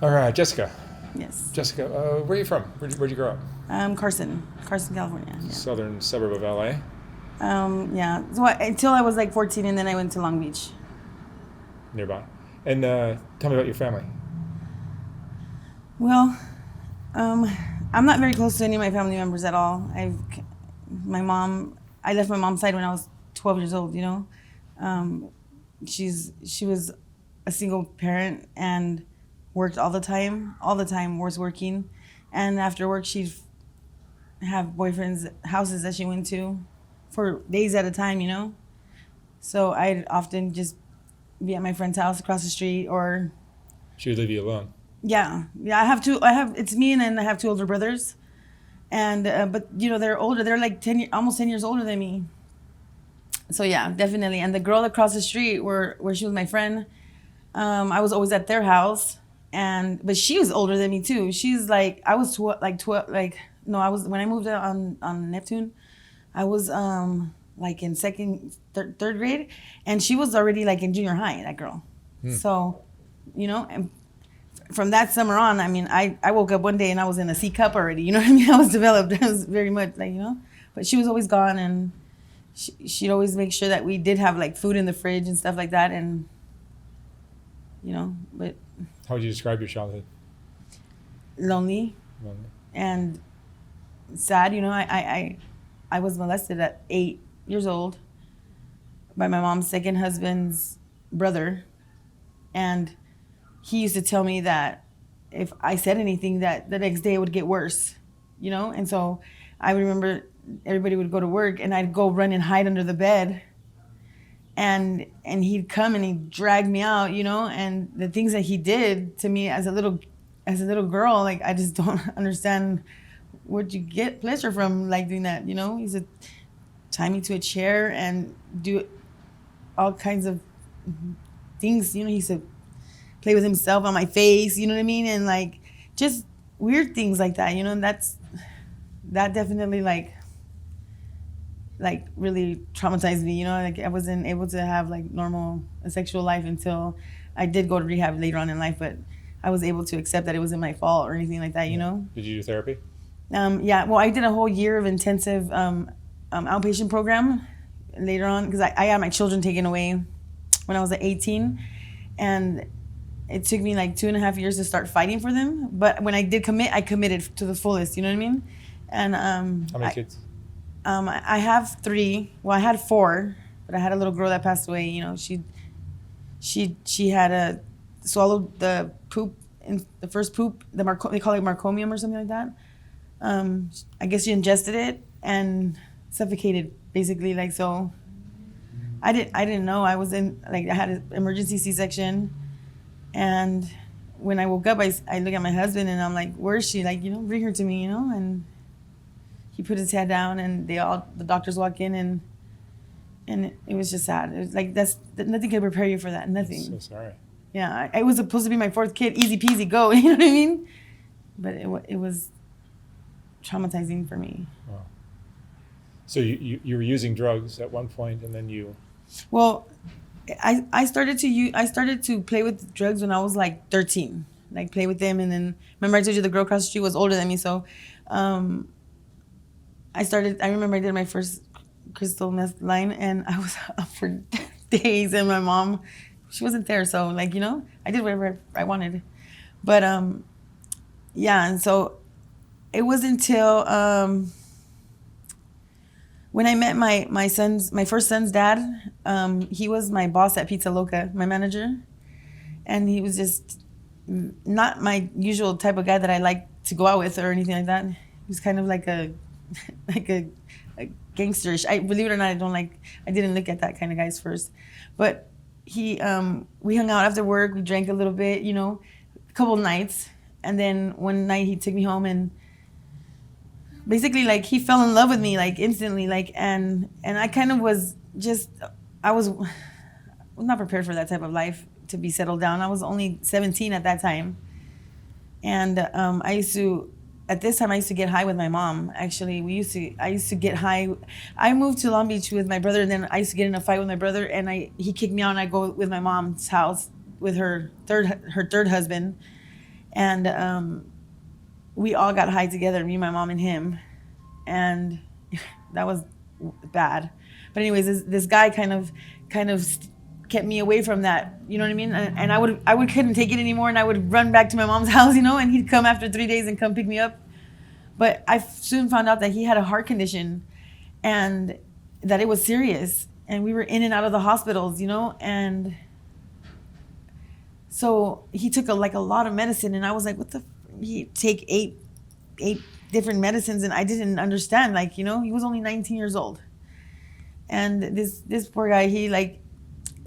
All right, Jessica. Yes. Jessica, where are you from? Where'd you grow up? Carson, California. Yeah. Southern suburb of LA. Yeah. So until I was like 14, and then I went to Long Beach. Nearby. And tell me about your family. Well, um, I'm not very close to any of my family members at all. My mom. I left my mom's side when I was 12 years old. Um, she was a single parent and worked all the time was working, and after work she'd have boyfriends' houses that she went to for days at a time. So I'd often just be at my friend's house across the street, or She would leave you alone. yeah. It's me, and then I have two older brothers, and but they're older. They're like almost 10 years older than me. So yeah, definitely. And the girl across the street, where she was my friend, I was always at their house, but she was older than me too. She's like I was 12, like no, I was when I moved out on Neptune, I was like in third grade, and she was already like in junior high. That girl, so and from that summer on, I mean, I woke up one day and I was in a C cup already. You know what I mean? I was developed. I was very much but she was always gone, and she'd always make sure that we did have like food in the fridge and stuff like that, and but How would you describe your childhood? lonely Lonely. and sad. I was molested at 8 years old by my mom's second husband's brother, and he used to tell me that if I said anything, that the next day it would get worse, and so I remember everybody would go to work and I'd go run and hide under the bed, and he'd come and he'd drag me out, and the things that he did to me as a little girl, like I just don't understand where'd you get pleasure from, like doing that. He used to tie me to a chair and do all kinds of things. He used to play with himself on my face, you know what I mean? And like just weird things like that, and that definitely like really traumatized me, like I wasn't able to have like normal sexual life until I did go to rehab later on in life, but I was able to accept that it wasn't my fault or anything like that. Did you do therapy? Yeah, well, I did a whole year of intensive outpatient program later on, because I had my children taken away when I was 18, and it took me like 2.5 years to start fighting for them. But when I did commit, I committed to the fullest. You know what I mean? And How many kids? I have 3. Well, I had 4, but I had a little girl that passed away. She had swallowed the poop, in the first poop. They call it marcomium or something like that. I guess she ingested it and suffocated, basically. Like, so I didn't know. I had an emergency C-section, and when I woke up, I look at my husband and I'm like, where is she? Like, bring her to me, and he put his head down, and the doctors walk in, and it was just sad. It was like, nothing could prepare you for that. Nothing. So sorry. Yeah, I was supposed to be my 4th kid, easy peasy, go. You know what I mean? But it was traumatizing for me. Wow. So you were using drugs at one point, and then you. Well, I started to play with drugs when I was like 13, like play with them, and then remember I told you the girl across the street was older than me, so I remember I did my first crystal meth line, and I was up for days, and my mom, she wasn't there, so like I did whatever I wanted, but yeah, and so it was until when I met my first son's dad. He was my boss at Pizza Loca, my manager, and he was just not my usual type of guy that I like to go out with or anything like that. He was kind of like a gangsterish. I believe it or not, I didn't look at that kind of guys first, but we hung out after work. We drank a little bit, a couple nights, and then one night he took me home, and basically like he fell in love with me like instantly, like and I kind of was just I was not prepared for that type of life, to be settled down. I was only 17 at that time, and at this time I used to get high with my mom. Actually, I used to get high. I moved to Long Beach with my brother, and then I used to get in a fight with my brother, and he kicked me out, and I go with my mom's house with her third husband, And we all got high together, me, my mom, and him, and that was bad. But anyways, this guy kind of kept me away from that. You know what I mean? And I would couldn't take it anymore, and I would run back to my mom's house, you know, and he'd come after 3 days and come pick me up. But I soon found out that he had a heart condition, and that it was serious, and we were in and out of the hospitals, you know, and so he took a lot of medicine, and I was like, what the? He take eight different medicines, and I didn't understand. Like, you know, he was only 19 years old, and this poor guy, he like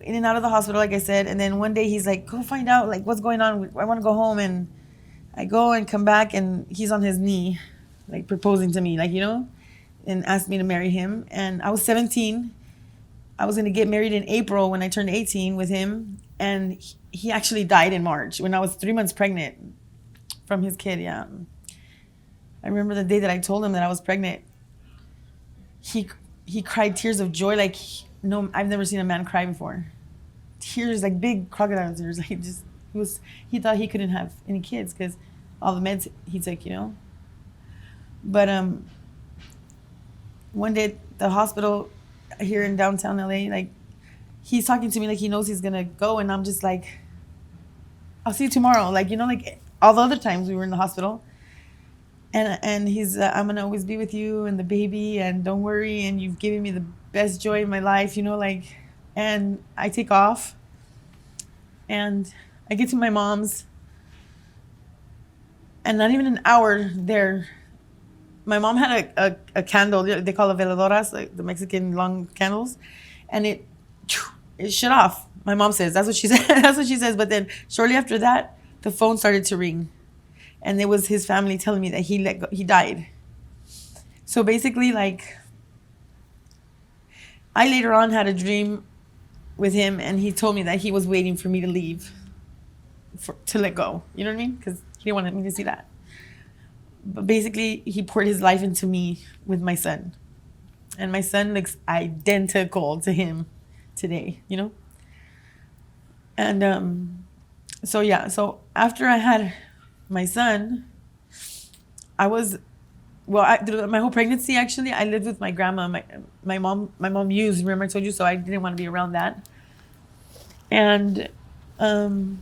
in and out of the hospital, like I said. And then one day he's like, go find out like what's going on. I want to go home. And I go and come back, and he's on his knee, like proposing to me, like, you know, and asked me to marry him. And I was 17. I was going to get married in April when I turned 18 with him. And he actually died in March when I was 3 months pregnant from his kid. Yeah. I remember the day that I told him that I was pregnant. He cried tears of joy. Like, no, I've never seen a man cry before. Tears, like big crocodile tears. Like, he thought he couldn't have any kids because all the meds he took, you know. But one day at the hospital here in downtown LA, like, he's talking to me like he knows he's gonna go, and I'm just like, I'll see you tomorrow. Like, you know, like all the other times we were in the hospital. And he's, I'm gonna always be with you and the baby, and don't worry, and you've given me the best joy in my life, you know, like. And I take off, and I get to my mom's, and not even an hour there, my mom had a candle. They call it veladoras, like the Mexican long candles, and it shut off. My mom says that's what she said. That's what she says. But then shortly after that, the phone started to ring, and it was his family telling me that he died. So basically, like, I later on had a dream with him, and he told me that he was waiting for me to leave, to let go. You know what I mean? Because he didn't want me to see that. But basically, he poured his life into me with my son. And my son looks identical to him today, you know? And so, yeah. So after I had my son, through my whole pregnancy, actually, I lived with my grandma. My mom used, remember I told you, so I didn't want to be around that. And thank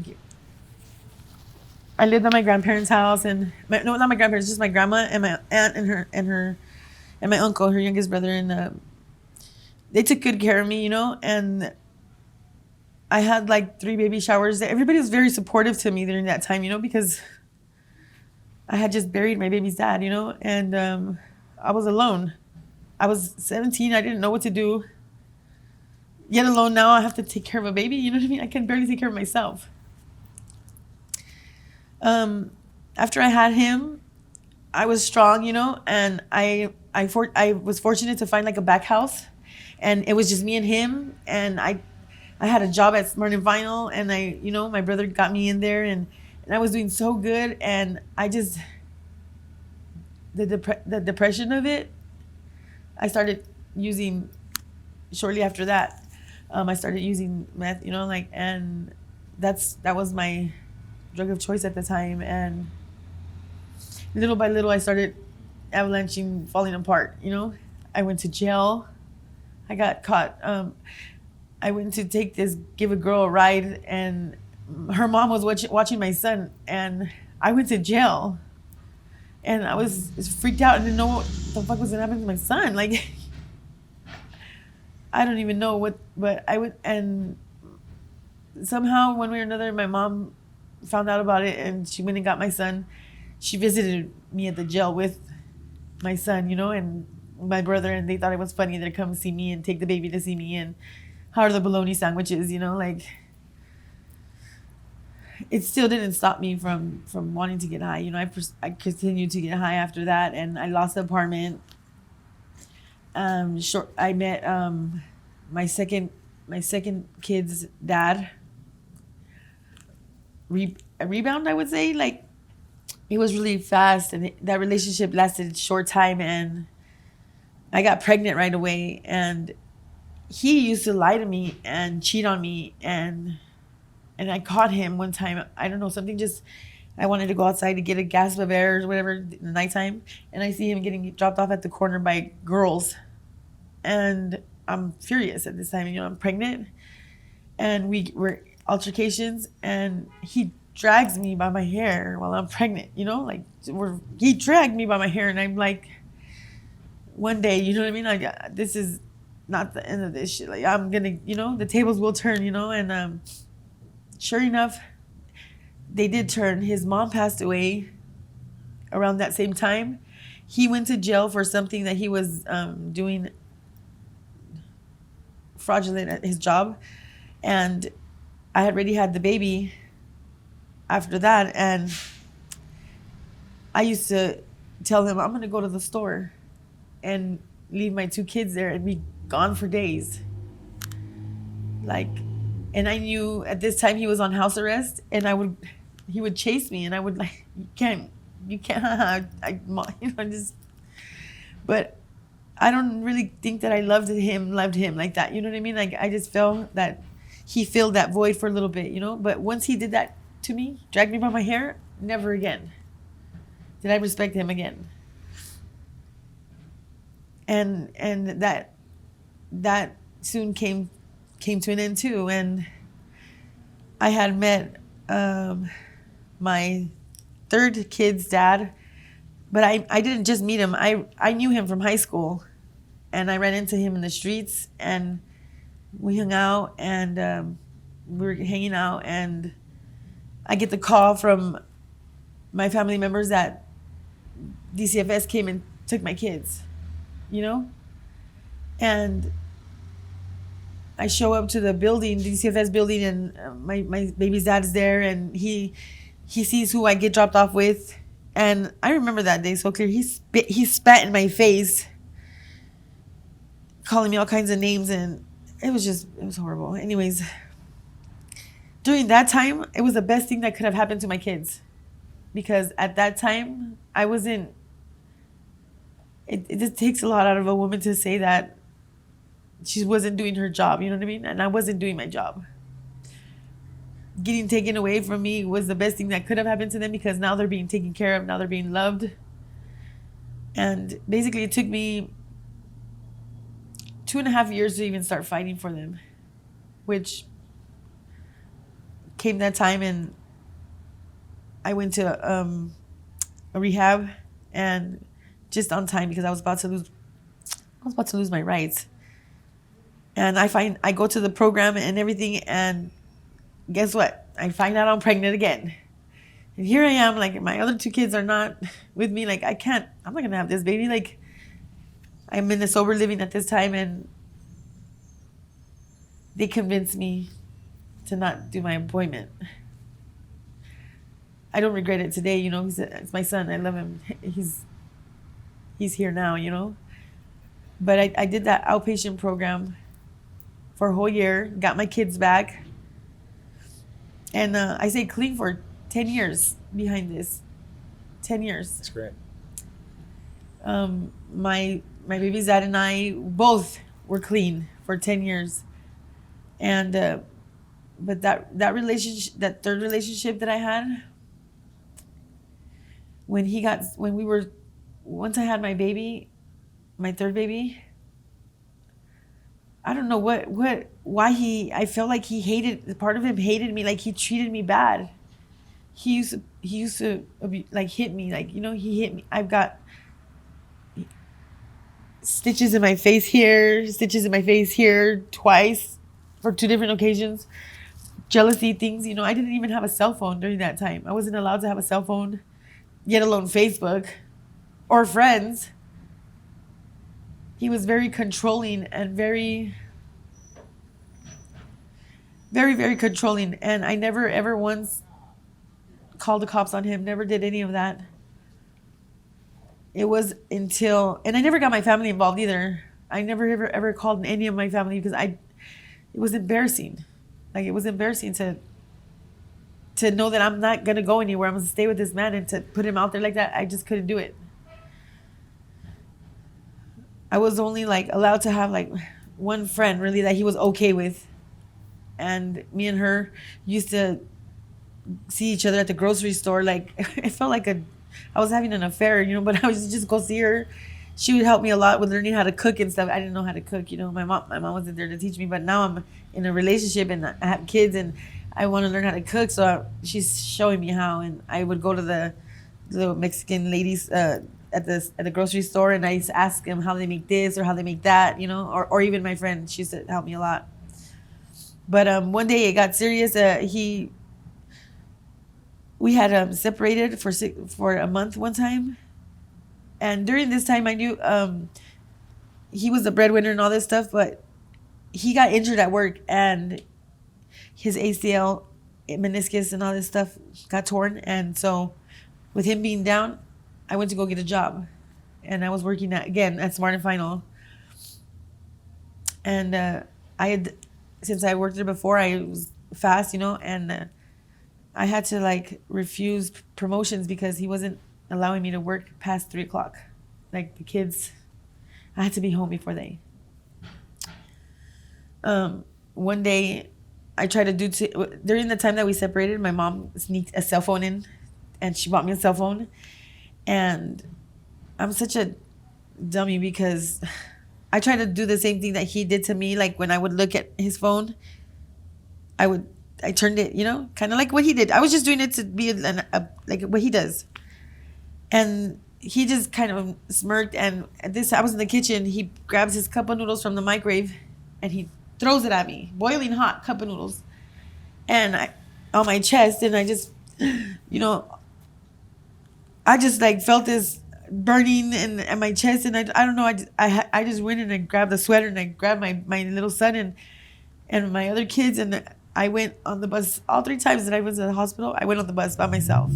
you. I lived at my grandparents' house, and not my grandparents, just my grandma and my aunt and my uncle, her youngest brother, and they took good care of me, you know. And I had like 3 baby showers. Everybody was very supportive to me during that time, you know, because I had just buried my baby's dad, you know, and I was alone. I was 17. I didn't know what to do. Yet alone now, I have to take care of a baby. You know what I mean? I can barely take care of myself. After I had him, I was strong, you know, and I was fortunate to find like a back house, and it was just me and him. And I had a job at Smart and Vinyl, and my brother got me in there, and I was doing so good. And I just, the depression of it, I started using shortly after that. I started using meth, you know, like, and that was my drug of choice at the time. And little by little, I started avalanching, falling apart, you know. I went to jail. I got caught. I went to give a girl a ride, and her mom was watching my son, and I went to jail. And I was freaked out and didn't know what the fuck was gonna happen to my son. Like, I don't even know what, but I went, and somehow, one way or another, my mom found out about it, and she went and got my son. She visited me at the jail with my son, you know, and my brother, and they thought it was funny. They'd come see me and take the baby to see me, and how are the bologna sandwiches, you know, like. It still didn't stop me from wanting to get high. You know, I continued to get high after that, and I lost the apartment. I met my second kid's dad. A rebound, I would say. Like, it was really fast, and that relationship lasted a short time, and I got pregnant right away. And he used to lie to me and cheat on me, and And I caught him one time. I don't know, something just, I wanted to go outside to get a gasp of air or whatever in the nighttime. And I see him getting dropped off at the corner by girls. And I'm furious at this time. You know, I'm pregnant. And we were altercations. And he drags me by my hair while I'm pregnant. You know, like he dragged me by my hair. And I'm like, one day, you know what I mean? Like, this is not the end of this shit. Like, I'm going to, you know, the tables will turn, you know? And sure enough, they did turn. His mom passed away around that same time. He went to jail for something that he was doing fraudulent at his job. And I had already had the baby after that. And I used to tell him, I'm going to go to the store and leave my 2 kids there and be gone for days. Like, and I knew at this time he was on house arrest, and he would chase me, and I would like, you can't, but I don't really think that I loved him like that. You know what I mean? Like, I just felt that he filled that void for a little bit, you know? But once he did that to me, dragged me by my hair, never again did I respect him again. And that soon came to an end too. And I had met my 3rd kid's dad, but I didn't just meet him. I knew him from high school, and I ran into him in the streets, and we hung out, and we were hanging out, and I get the call from my family members that DCFS came and took my kids, you know? And I show up to the building, DCFS building, and my baby's dad is there, and he sees who I get dropped off with. And I remember that day so clear. He spat in my face, calling me all kinds of names, and it was horrible. Anyways, during that time, it was the best thing that could have happened to my kids. Because at that time, I wasn't, it just takes a lot out of a woman to say that she wasn't doing her job, you know what I mean? And I wasn't doing my job. Getting taken away from me was the best thing that could have happened to them, because now they're being taken care of, now they're being loved. And basically it took me 2.5 years to even start fighting for them, which came that time, and I went to a rehab, and just on time, because I was about to lose my rights. And I go to the program and everything, and guess what? I find out I'm pregnant again. And here I am, like, my other 2 kids are not with me. Like, I'm not going to have this baby. Like, I'm in the sober living at this time, and they convinced me to not do my appointment. I don't regret it today, you know. It's my son. I love him. He's here now, you know. But I did that outpatient program for a whole year, got my kids back. And I stayed clean for 10 years behind this. 10 years. That's great. My baby's dad and I both were clean for 10 years. And but that relationship, that 3rd relationship that I had, once I had my baby, my 3rd baby, I don't know why I felt like part of him hated me, like he treated me bad. He used to like hit me, like, you know, he hit me. I've got stitches in my face here, twice for 2 different occasions. Jealousy things, you know. I didn't even have a cell phone during that time. I wasn't allowed to have a cell phone, yet alone Facebook or friends. He was very controlling and very, very, very controlling. And I never ever once called the cops on him, never did any of that. It was until, and I never got my family involved either. I never ever called any of my family, because it was embarrassing. Like, it was embarrassing to know that I'm not going to go anywhere. I'm going to stay with this man, and to put him out there like that, I just couldn't do it. I was only like allowed to have like one friend really that he was okay with. and me and her used to see each other at the grocery store. Like it felt like I was having an affair, but I was just go see her. She would help me a lot with learning how to cook and stuff. I didn't know how to cook, my mom wasn't there to teach me, but now I'm in a relationship and I have kids and I want to learn how to cook. So she's showing me how, and I would go to the Mexican ladies at the grocery store, and I used to ask them how they make this or how they make that, or even my friend. She used to help me a lot. But one day it got serious. We had separated for a month one time, and during this time I knew he was the breadwinner and all this stuff, but he got injured at work and his ACL, meniscus, and all this stuff got torn. And so with him being down, I went to go get a job, and I was working at Smart and Final. And since I worked there before, I was fast, and I had to refuse promotions because he wasn't allowing me to work past 3:00. Like the kids, I had to be home before they. One day, I tried to during the time that we separated, my mom sneaked a cell phone in, and she bought me a cell phone. And I'm such a dummy because I tried to do the same thing that he did to me. Like when I would look at his phone, I turned it, kind of like what he did. I was just doing it to be like what he does. And he just kind of smirked. And I was in the kitchen. He grabs his cup of noodles from the microwave and he throws it at me, boiling hot cup of noodles, and on my chest. And I just, I just felt this burning in my chest. And I don't know. I just went and I grabbed the sweater and I grabbed my little son and my other kids, and I went on the bus all 3 times that I was at the hospital. I went on the bus by myself.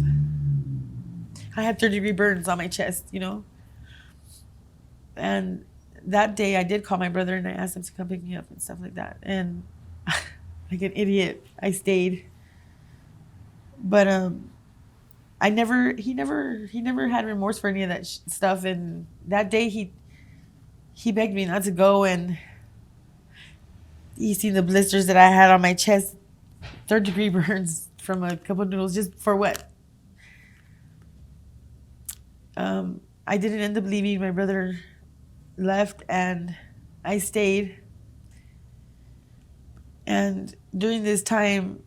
I had 3rd-degree burns on my chest, And that day I did call my brother and I asked him to come pick me up and stuff like that. And like an idiot, I stayed. But he never had remorse for any of that stuff. And that day he begged me not to go, and he seen the blisters that I had on my chest, 3rd-degree burns from a couple of noodles. Just for what? I didn't end up leaving. My brother left and I stayed. And during this time,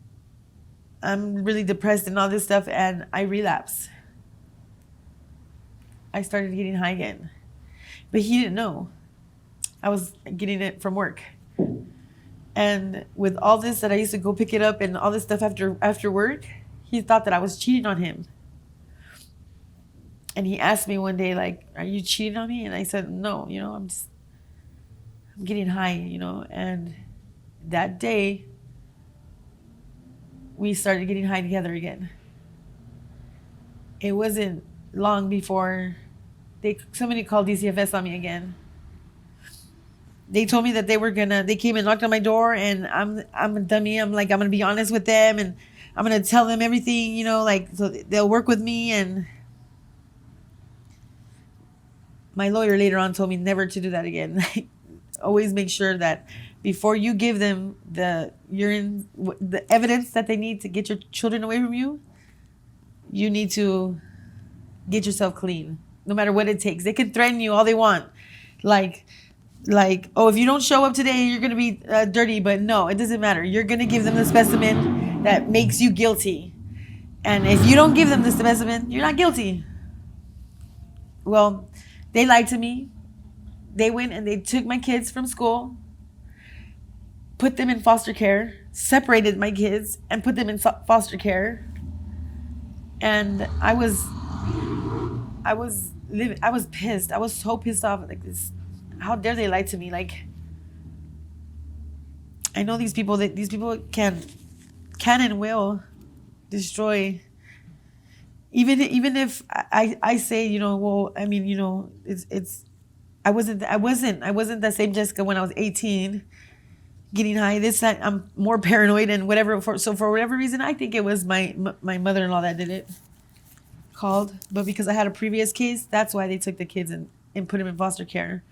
I'm really depressed and all this stuff, and I relapse. I started getting high again. But he didn't know. I was getting it from work. And with all this that I used to go pick it up and all this stuff after work, he thought that I was cheating on him. And he asked me one day, are you cheating on me? And I said, no, I'm getting high, And that day, we started getting high together again. It wasn't long before somebody called DCFS on me again. They told me that they came and knocked on my door, and I'm a dummy. I'm going to be honest with them, and I'm going to tell them everything, so they'll work with me. And my lawyer later on told me never to do that again. Always make sure that before you give them the evidence that they need to get your children away from you, you need to get yourself clean, no matter what it takes. They can threaten you all they want. Oh, if you don't show up today, you're going to be dirty. But no, it doesn't matter. You're going to give them the specimen that makes you guilty. And if you don't give them the specimen, you're not guilty. Well, they lied to me. They went and they took my kids from school, put them in foster care, separated my kids, and put them in foster care. And I was pissed. I was so pissed off. This, how dare they lie to me? I know these people can and will destroy. Even if I say, well, I mean, it's I wasn't the same Jessica when I was 18, getting high. This time I'm more paranoid and whatever. So for whatever reason, I think it was my mother-in-law that did it. Called, but because I had a previous case, that's why they took the kids and put them in foster care.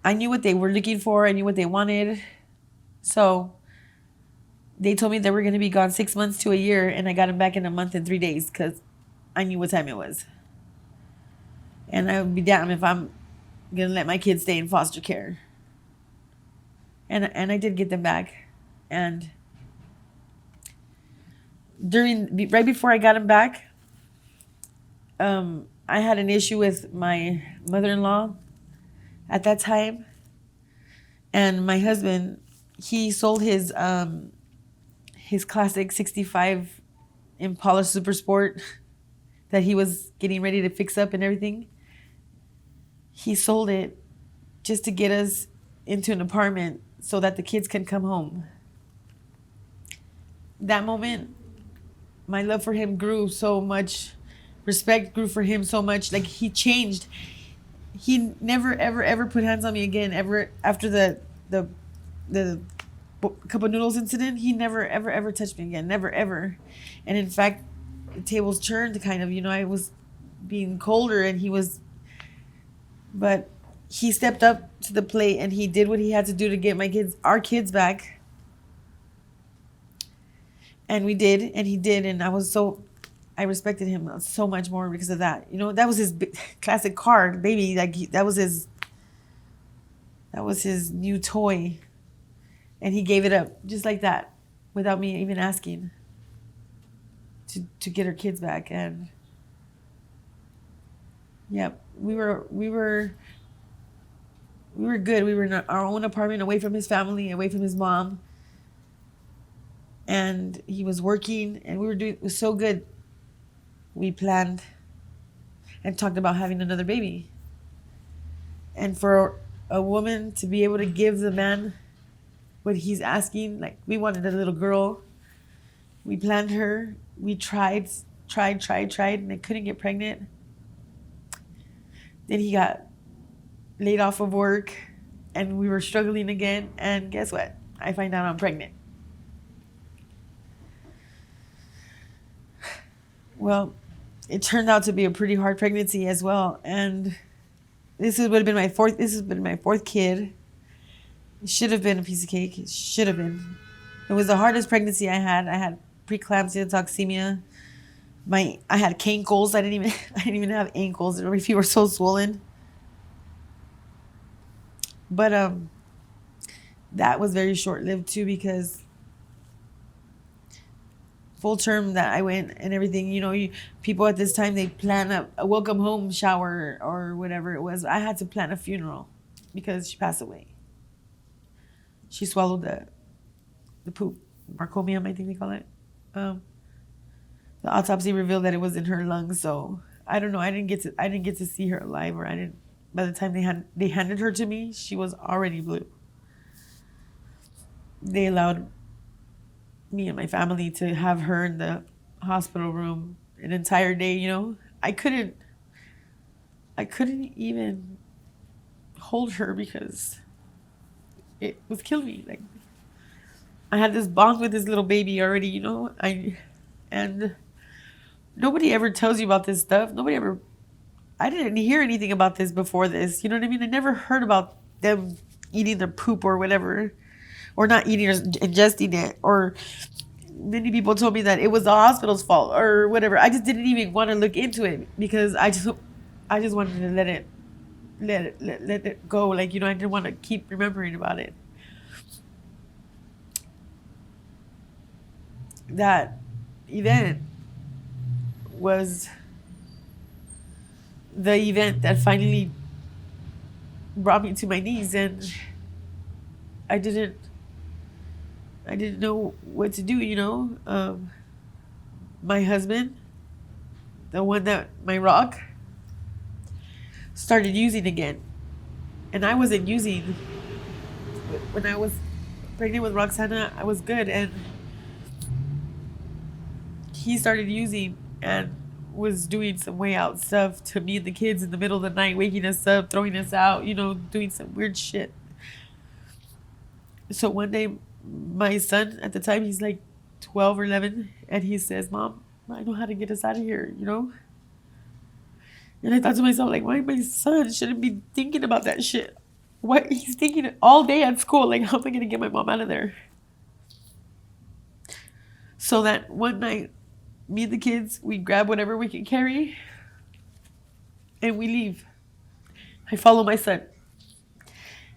I knew what they were looking for. I knew what they wanted. So they told me they were going to be gone 6 months to a year, and I got them back in a month and 3 days because I knew what time it was. And I would be damned if I'm going to let my kids stay in foster care. And I did get them back. And right before I got them back, I had an issue with my mother-in-law at that time. And my husband, he sold his classic 65 Impala Super Sport that he was getting ready to fix up and everything. He sold it just to get us into an apartment so that the kids can come home. That moment, my love for him grew so much. Respect grew for him so much. Like, he changed. He never, ever, ever put hands on me again. Ever after the cup of noodles incident, he never, ever, ever touched me again. Never, ever. And in fact, the tables turned kind of. I was being colder, and he was. But he stepped up to the plate, and he did what he had to do to get our kids back. And we did, and he did, and I respected him so much more because of that. That was his classic car, baby. Like, that was his new toy, and he gave it up just like that, without me even asking. To get our kids back, and yeah, we were good. We were in our own apartment, away from his family, away from his mom, and he was working, and it was so good. We planned and talked about having another baby. And for a woman to be able to give the man what he's asking, like, we wanted a little girl. We planned her. We tried, and I couldn't get pregnant. Then he got laid off of work, and we were struggling again. And guess what? I find out I'm pregnant. Well, it turned out to be a pretty hard pregnancy as well. And this would have been my fourth kid. It should have been a piece of cake. It should have been. It was the hardest pregnancy I had. I had preeclampsia, toxemia. I had cankles. I didn't even have ankles. My feet were so swollen. But that was very short-lived too, because full term that I went and everything, people at this time, they plan a welcome home shower or whatever it was. I had to plan a funeral because she passed away. She swallowed the poop, marcomium, I think they call it. The autopsy revealed that it was in her lungs, so I don't know. I didn't get to see her alive, or I didn't. By the time they handed her to me, she was already blue. They allowed me and my family to have her in the hospital room an entire day. I couldn't even hold her because it was killing me. Like, I had this bond with this little baby already. And nobody ever tells you about this stuff. I didn't hear anything about this before this. You know what I mean? I never heard about them eating their poop or whatever, or not eating or ingesting it. Or many people told me that it was the hospital's fault or whatever. I just didn't even want to look into it because I just wanted to let it go. Like, I didn't want to keep remembering about it. That event was the event that finally brought me to my knees, and I didn't know what to do. My husband, the one that my rock, started using again, and I wasn't using. When I was pregnant with Roxana, I was good, and he started using and was doing some way out stuff to me and the kids in the middle of the night, waking us up, throwing us out, doing some weird shit. So one day, my son, at the time, he's like 12 or 11, and he says, "Mom, I know how to get us out of here, And I thought to myself, like, why my son shouldn't be thinking about that shit? what he's thinking all day at school, like, how am I gonna get my mom out of there? So that one night, me and the kids, we grab whatever we can carry and we leave. I follow my son.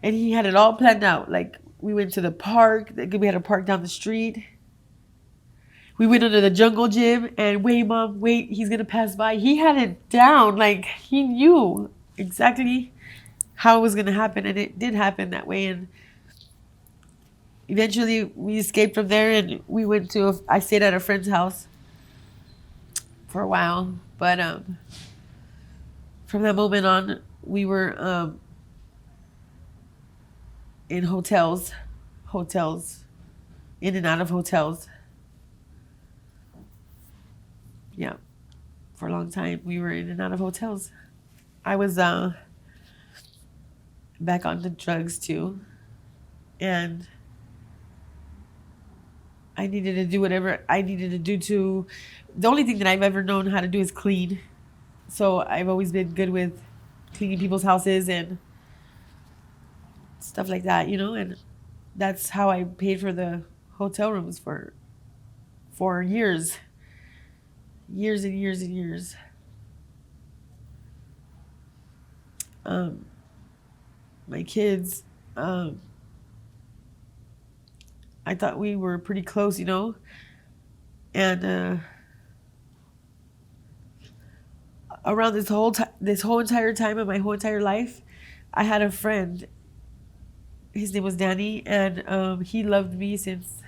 And he had it all planned out. Like, we went to the park. We had a park down the street. We went under the jungle gym and wait, Mom, wait, he's going to pass by. He had it down. Like, he knew exactly how it was going to happen. And it did happen that way. And eventually we escaped from there and we went to, I stayed at a friend's house for a while. But from that moment on, we were in hotels, in and out of hotels. Yeah, for a long time, we were in and out of hotels. I was back on the drugs too, and I needed to do whatever I needed to do to. The only thing that I've ever known how to do is clean, so I've always been good with cleaning people's houses and stuff like that, and that's how I paid for the hotel rooms for years and years and years. My kids, I thought we were pretty close, and around this whole entire time of my whole entire life, I had a friend. His name was Danny, and he loved me since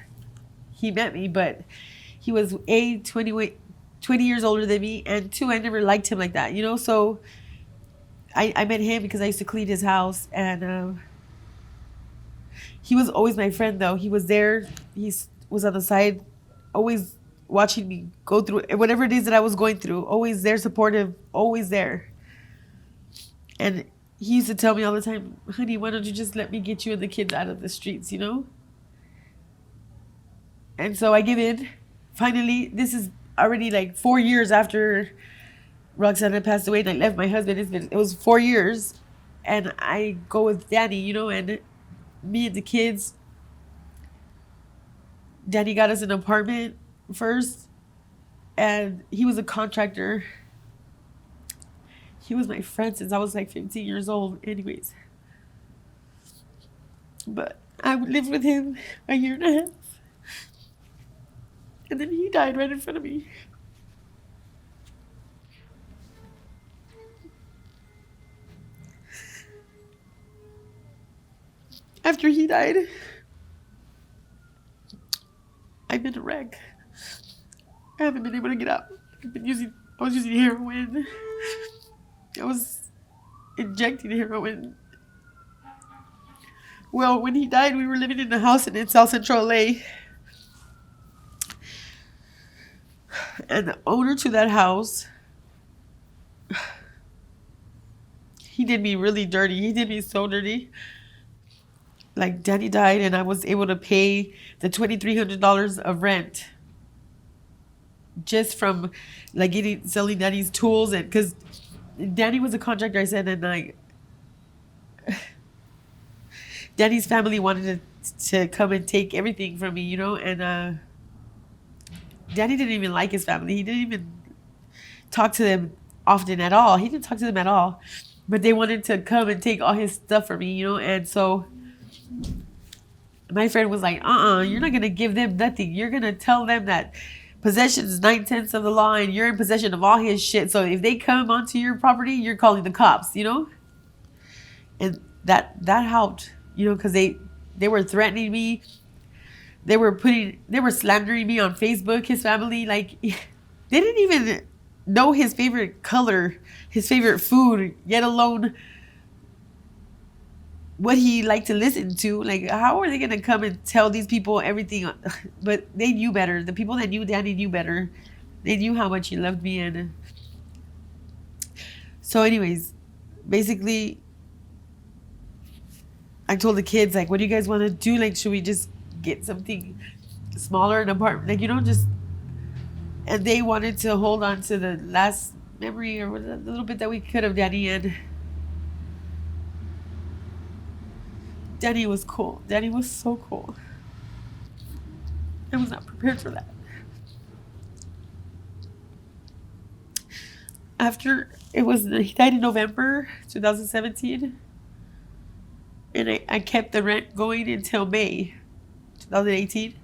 he met me, but he was 20 years older than me, and 2, I never liked him like that, so I met him because I used to clean his house, and he was always my friend, though. He was there. He was on the side, always watching me go through whatever it is that I was going through, always there, supportive, always there. And he used to tell me all the time, honey, why don't you just let me get you and the kids out of the streets, And so I give in. Finally, this is already like 4 years after Roxana passed away and I left my husband. It was 4 years. And I go with Danny, and me and the kids. Danny got us an apartment first. And he was a contractor. He was my friend since I was like 15 years old anyways. But I lived with him a year and a half. And then he died right in front of me. After he died, I've been a wreck. I haven't been able to get up. I was using heroin. I was injecting heroin. Well, when he died, we were living in a house in South Central LA. And the owner to that house, he did me really dirty. He did me so dirty. Like, Danny died and I was able to pay the $2,300 of rent just from like selling Danny's tools, and because Danny was a contractor, I said, and Danny's family wanted to come and take everything from me, and Danny didn't even like his family. He didn't even talk to them often at all. He didn't talk to them at all, but they wanted to come and take all his stuff from me, and so my friend was like, you're not going to give them nothing. You're going to tell them that possession is 9/10 of the law and you're in possession of all his shit. So if they come onto your property, you're calling the cops, And that helped, because they were threatening me. They were slandering me on Facebook, his family. Like, they didn't even know his favorite color, his favorite food, yet alone what he liked to listen to. Like, how are they going to come and tell these people everything? But they knew better. The people that knew Danny knew better. They knew how much he loved me. And so anyways, basically, I told the kids, like, what do you guys want to do? Like, should we just get something smaller, an apartment? Like, just... And they wanted to hold on to the last memory or the little bit that we could of Danny. And Daddy was cool. Daddy was so cool. I was not prepared for that. After he died in November 2017, and I kept the rent going until May 2018.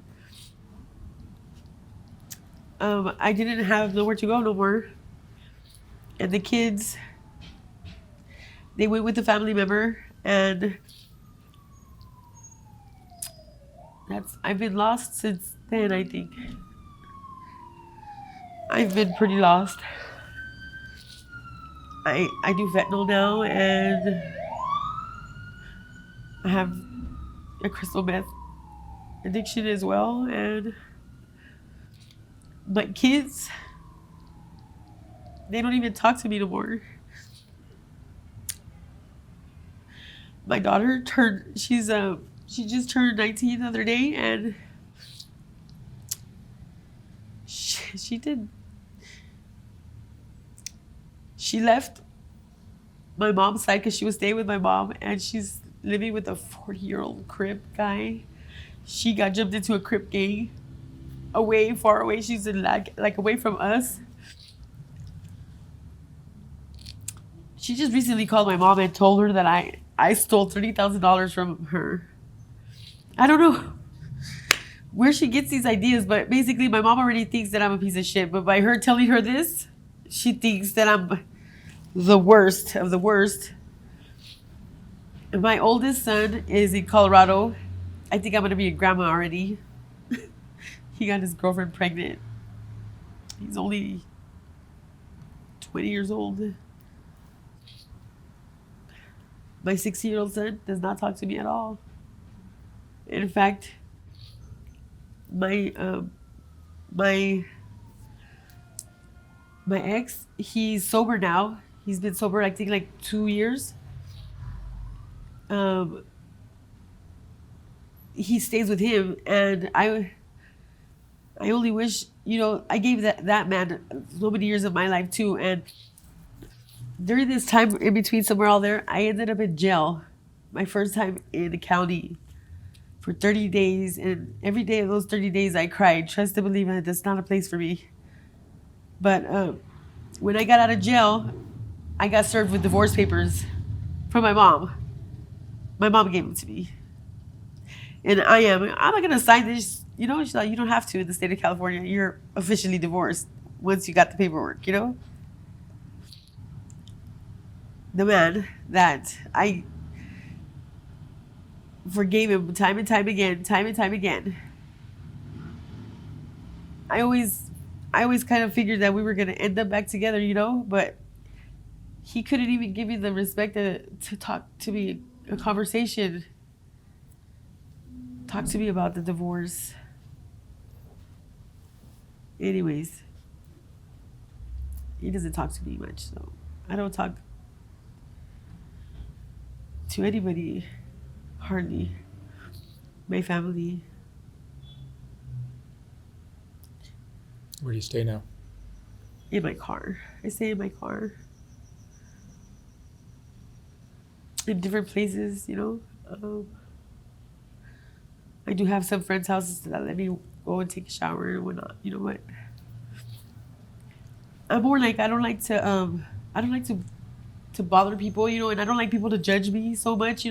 I didn't have nowhere to go no more, and the kids, they went with a family member, and I've been lost since then. I think I've been pretty lost. I do fentanyl now, and I have a crystal meth addiction as well, and my kids, they don't even talk to me no more. My daughter she just turned 19 the other day, and she left my mom's side because she was staying with my mom, and she's living with a 40-year-old Crip guy. She got jumped into a Crip gang far away. She's in like away from us. She just recently called my mom and told her that I stole $30,000 from her. I don't know where she gets these ideas, but basically my mom already thinks that I'm a piece of shit. But by her telling her this, she thinks that I'm the worst of the worst. And my oldest son is in Colorado. I think I'm gonna be a grandma already. He got his girlfriend pregnant. He's only 20 years old. My 60-year-old son does not talk to me at all. In fact, my ex, he's sober now. He's been sober, I think, like 2 years. He stays with him, and I only wish, I gave that man so many years of my life too, and during this time in between, somewhere all there, I ended up in jail. My first time in the county for 30 days, and every day of those 30 days I cried. Trust and believe it, that's not a place for me. But when I got out of jail, I got served with divorce papers from my mom. My mom gave them to me. And I'm not going to sign this. She's like, you don't have to in the state of California. You're officially divorced once you got the paperwork, The man that I forgave him time and time again. I always kind of figured that we were going to end up back together, but he couldn't even give me the respect to talk to me, a conversation. Talk to me about the divorce. Anyways, he doesn't talk to me much, so I don't talk to anybody, hardly. My family. Where do you stay now? In my car. I stay in my car. In different places, I do have some friends' houses that let me go and take a shower and whatnot. You know what? I'm more like I don't like to bother people, and I don't like people to judge me so much,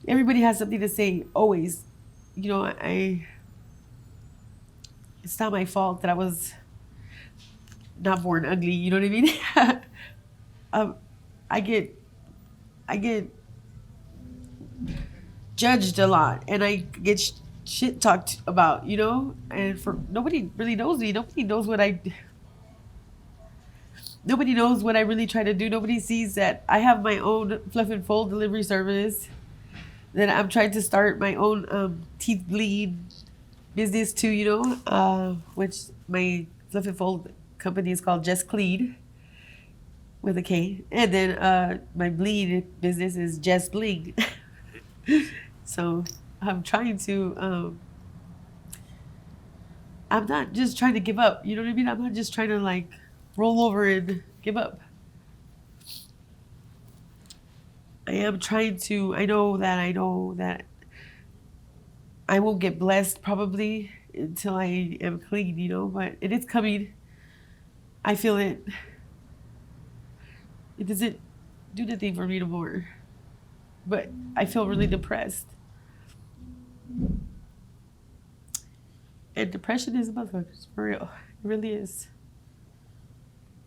Everybody has something to say always. It's not my fault that I was not born ugly, you know what I mean? I get judged a lot, and I get shit talked about, and nobody really knows me. Nobody knows what I really try to do. Nobody sees that I have my own fluff and fold delivery service, that I'm trying to start my own teeth bleed business too, which my fluff and fold company is called Just Clean with a K, and then my bleed business is Just Bling. So I'm trying to I'm not just trying to give up, you know what I mean? I'm not just trying to roll over and give up. I am trying to. I know that I won't get blessed probably until I am clean, you know. But it is coming. I feel it. It doesn't do nothing for me anymore. But I feel really depressed. And depression is a motherfucker, for real. It really is.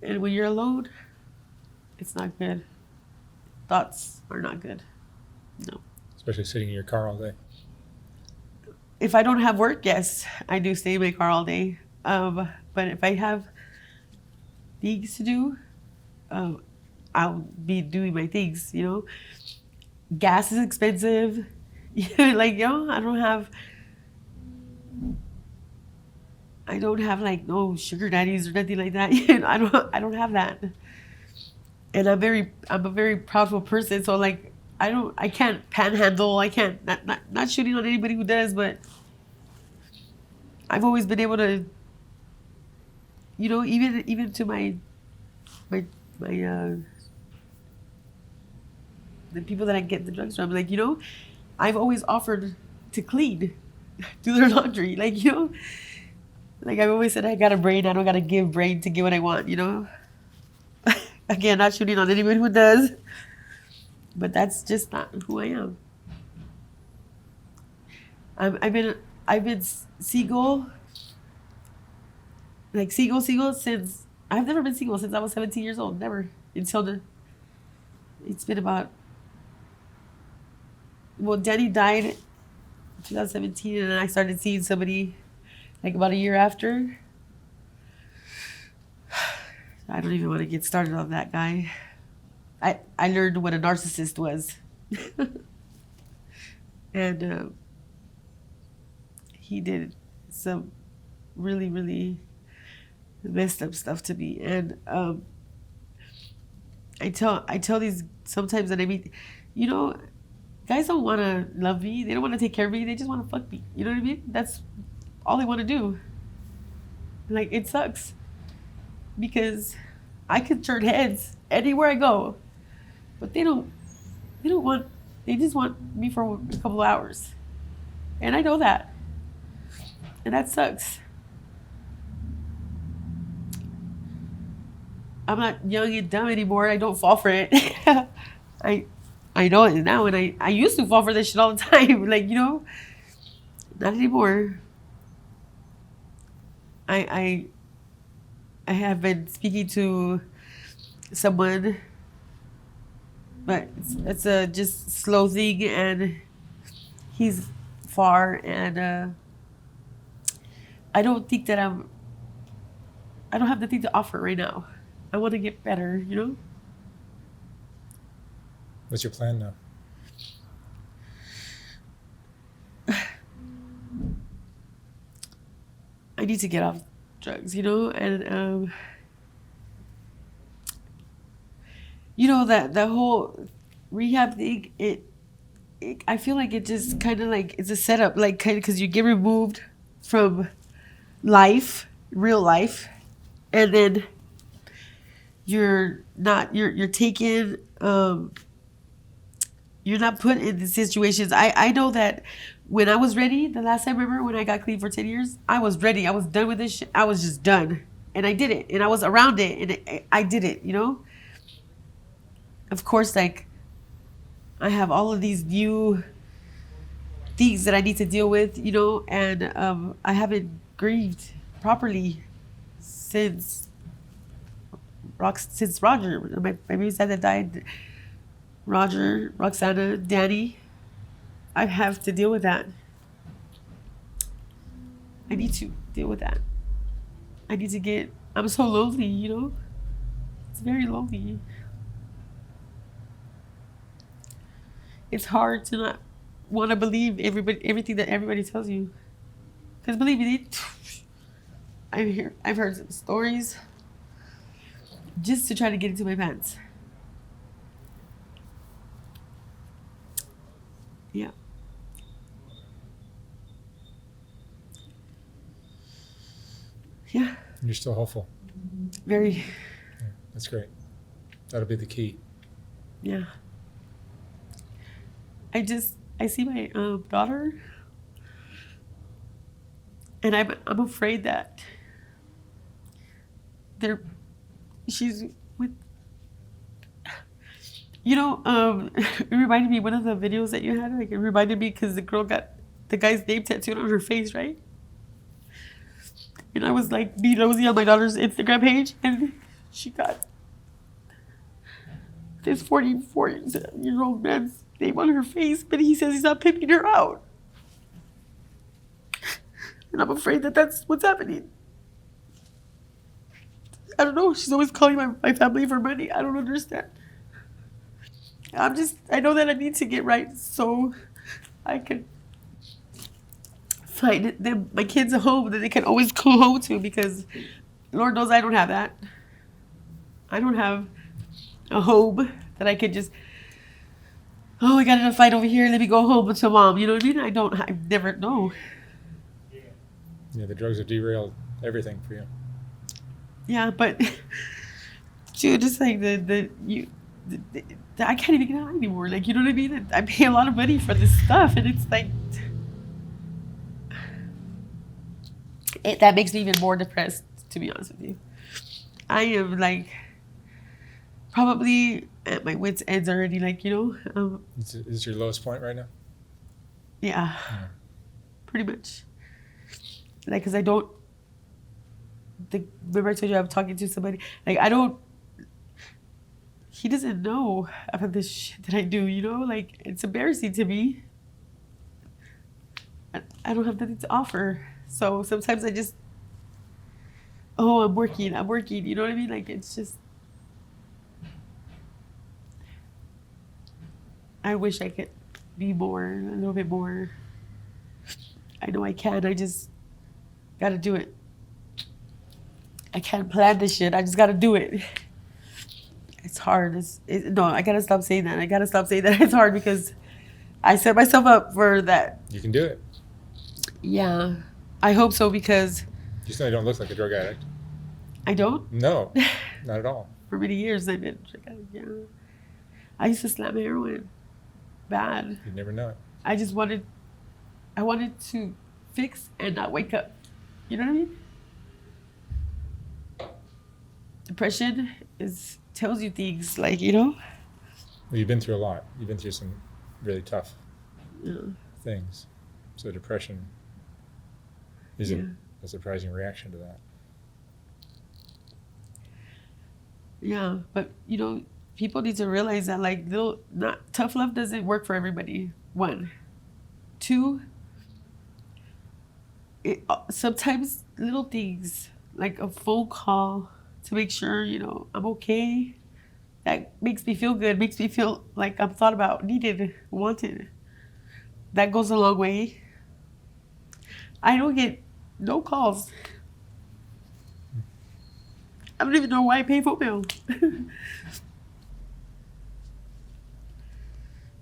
And when you're alone, it's not good. Thoughts are not good. No. Especially sitting in your car all day. If I don't have work, yes, I do stay in my car all day. But if I have things to do, I'll be doing my things, you know. Gas is expensive. Like, you know, I don't have like no sugar daddies or nothing like that. I don't have that. And I'm a very proudful person, so like I can't panhandle. I can't not shooting on anybody who does, but I've always been able to, you know, even to my the people that I get the drugs from, like, you know, I've always offered to clean, do their laundry, like, you know, like I've always said I got a brain, I don't gotta give brain to get what I want, you know. Again, not shooting on anyone who does, but that's just not who I am. I've been single, like single since I've never been single since I was 17 years old. Never until it's been about. Well, Danny died in 2017, and then I started seeing somebody like about a year after. I don't even want to get started on that guy. I learned what a narcissist was. And he did some really, really messed up stuff to me. And I tell these sometimes that I meet, you know, guys don't want to love me. They don't want to take care of me. They just want to fuck me. You know what I mean? That's all they want to do. Like, it sucks. Because I could turn heads anywhere I go. But they just want me for a couple of hours. And I know that. And that sucks. I'm not young and dumb anymore. I don't fall for it. I know it now, and I used to fall for this shit all the time. Like, you know, not anymore. I have been speaking to someone, but it's a just slow thing, and he's far, and I don't think that I don't have nothing to offer right now. I want to get better, you know? What's your plan now? I need to get off drugs, you know? And, you know, that whole rehab thing, I feel like it just kind of like, it's a setup, like, kind of, because you get removed from life, real life, and then you're taken, you're not put in the situations. I know that when I was ready, the last time, remember when I got clean for 10 years, I was ready. I was done with this shit. I was just done. And I did it. And I was around it. And I did it, you know? Of course, like, I have all of these new things that I need to deal with, you know? And I haven't grieved properly since Roger. My baby's dad that died. Roger, Roxana, Danny. I have to deal with that. I need to deal with that. I need to get, I'm so lonely, you know? It's very lonely. It's hard to not want to believe everything that everybody tells you. Because believe me, I've heard some stories just to try to get into my pants. Yeah. Yeah. You're still hopeful. Very. Yeah, that's great. That'll be the key. Yeah. I see my daughter, and I'm afraid that she's with, it reminded me, one of the videos that you had, like, it reminded me because the girl got the guy's name tattooed on her face, right? And I was like, being nosy on my daughter's Instagram page, and she got this 44-year-old man's name on her face, but he says he's not pimping her out. And I'm afraid that that's what's happening. I don't know. She's always calling my family for money. I don't understand. I know that I need to get right so I can find them, my kids, a home that they can always go home to, because Lord knows I don't have that. I don't have a home that I could just, oh, I got in a fight over here, let me go home to mom. You know what I mean? I never know. Yeah, the drugs have derailed everything for you. Yeah, but dude, just like I can't even get out anymore. Like, you know what I mean? I pay a lot of money for this stuff, and it's like, that makes me even more depressed, to be honest with you. I am like probably at my wits' ends already. Like, Is this your lowest point right now? Yeah, pretty much. Like, because I don't. Remember I told you I'm talking to somebody. Like, I don't. He doesn't know about this shit that I do. Like, it's embarrassing to me. I don't have nothing to offer. So sometimes I just, oh, I'm working. You know what I mean? Like, it's just, I wish I could be a little bit more. I know I can. I just got to do it. I can't plan this shit. I just got to do it. It's hard. No, I got to stop saying that. It's hard because I set myself up for that. You can do it. Yeah. I hope so, because You certainly don't look like a drug addict. I don't. No, not at all. For many years I've been. Yeah. I used to slam heroin. Bad. You'd never know it. I wanted to fix and not wake up. You know what I mean? Depression tells you things like, Well, you've been through a lot. You've been through some really tough things. So depression isn't a surprising reaction to that. Yeah, but people need to realize that, like, tough love doesn't work for everybody. 1, 2, sometimes little things like a phone call to make sure I'm okay, that makes me feel good, makes me feel like I'm thought about, needed, wanted. That goes a long way. I don't get no calls. I don't even know why I pay phone bill.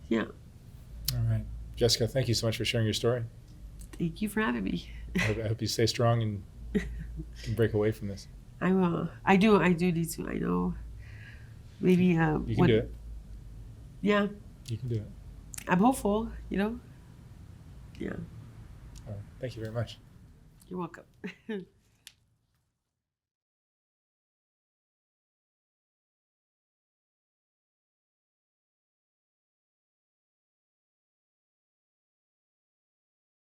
Yeah. All right. Jessica, thank you so much for sharing your story. Thank you for having me. I hope you stay strong and can break away from this. I will. I do need to. I know. Maybe. You can do it. Yeah. You can do it. I'm hopeful, Yeah. All right. Thank you very much. You're welcome.